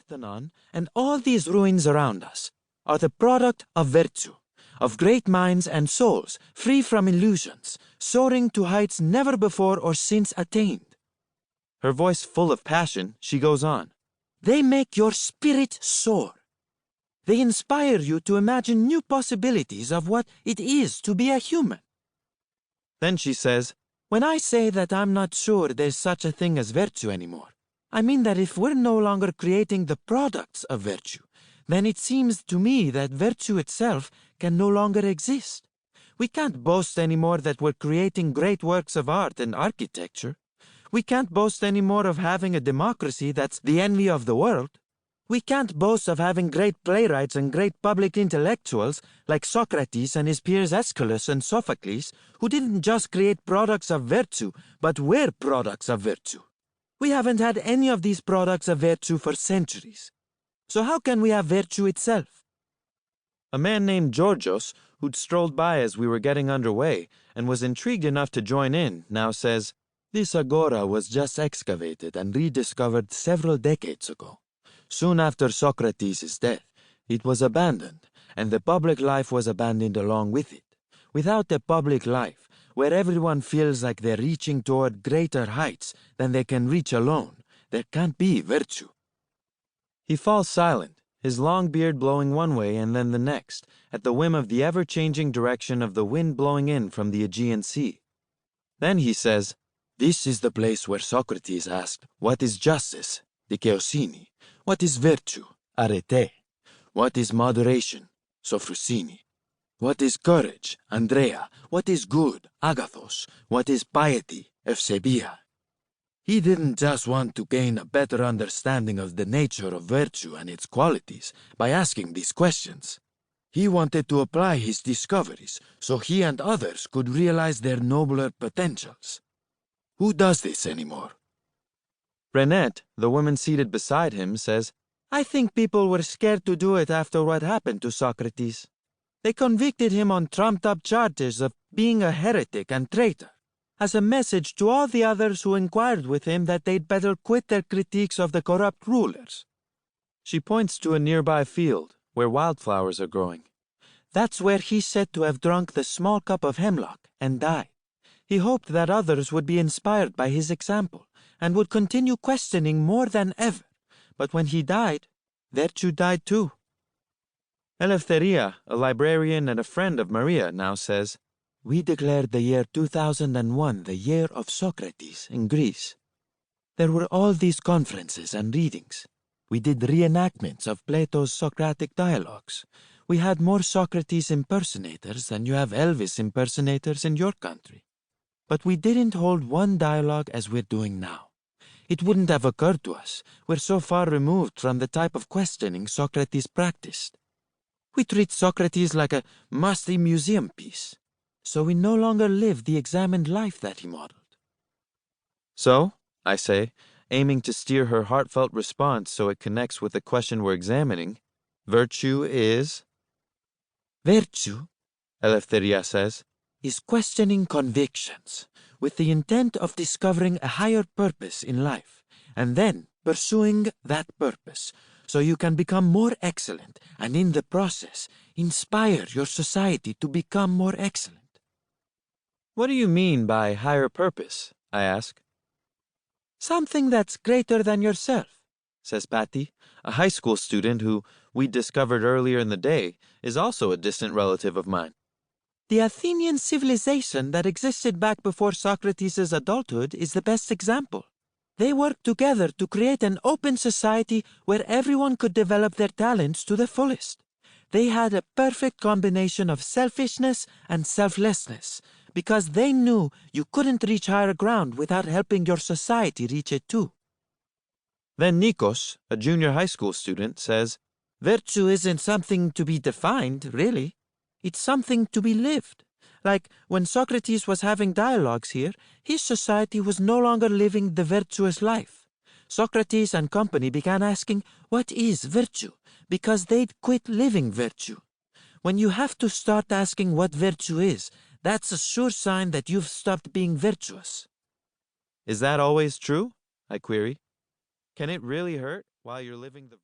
Parthenon and all these ruins around us are the product of virtue, of great minds and souls free from illusions, soaring to heights never before or since attained. Her voice full of passion, she goes on. They make your spirit soar. They inspire you to imagine new possibilities of what it is to be a human. Then she says, when I say that I'm not sure there's such a thing as virtue anymore, I mean that if we're no longer creating the products of virtue, then it seems to me that virtue itself can no longer exist. We can't boast anymore that we're creating great works of art and architecture. We can't boast anymore of having a democracy that's the envy of the world. We can't boast of having great playwrights and great public intellectuals like Socrates and his peers Aeschylus and Sophocles, who didn't just create products of virtue, but were products of virtue. We haven't had any of these products of virtue for centuries. So how can we have virtue itself? A man named Georgios, who'd strolled by as we were getting underway and was intrigued enough to join in, now says, this agora was just excavated and rediscovered several decades ago. Soon after Socrates' death, it was abandoned, and the public life was abandoned along with it. Without a public life, where everyone feels like they're reaching toward greater heights than they can reach alone, there can't be virtue. He falls silent, his long beard blowing one way and then the next, at the whim of the ever-changing direction of the wind blowing in from the Aegean Sea. Then he says, this is the place where Socrates asked, what is justice? Δικαιοσύνη. What is virtue? Arete. What is moderation? Sophrosini. What is courage? Andrea. What is good? Agathos. What is piety? Eusebia. He didn't just want to gain a better understanding of the nature of virtue and its qualities by asking these questions. He wanted to apply his discoveries so he and others could realize their nobler potentials. Who does this anymore? Renette, the woman seated beside him, says, I think people were scared to do it after what happened to Socrates. They convicted him on trumped-up charges of being a heretic and traitor, as a message to all the others who inquired with him that they'd better quit their critiques of the corrupt rulers. She points to a nearby field where wildflowers are growing. That's where he's said to have drunk the small cup of hemlock and died. He hoped that others would be inspired by his example and would continue questioning more than ever. But when he died, virtue died too. Eleftheria, a librarian and a friend of Maria, now says, we declared the year 2001 the year of Socrates in Greece. There were all these conferences and readings. We did reenactments of Plato's Socratic dialogues. We had more Socrates impersonators than you have Elvis impersonators in your country. But we didn't hold one dialogue as we're doing now. It wouldn't have occurred to us. We're so far removed from the type of questioning Socrates practiced. We treat Socrates like a musty museum piece, so we no longer live the examined life that he modeled. So, I say, aiming to steer her heartfelt response so it connects with the question we're examining, virtue is? Virtue, Eleftheria says, is questioning convictions with the intent of discovering a higher purpose in life and then pursuing that purpose so you can become more excellent and in the process inspire your society to become more excellent. What do you mean by higher purpose? I ask. Something that's greater than yourself, says Patty, a high school student who, we discovered earlier in the day, is also a distant relative of mine. The Athenian civilization that existed back before Socrates' adulthood is the best example. They worked together to create an open society where everyone could develop their talents to the fullest. They had a perfect combination of selfishness and selflessness, because they knew you couldn't reach higher ground without helping your society reach it too. Then Nikos, a junior high school student, says, virtue isn't something to be defined, really. It's something to be lived. Like when Socrates was having dialogues here, his society was no longer living the virtuous life. Socrates and company began asking, what is virtue? Because they'd quit living virtue. When you have to start asking what virtue is, that's a sure sign that you've stopped being virtuous. Is that always true? I query. Can it really hurt while you're living the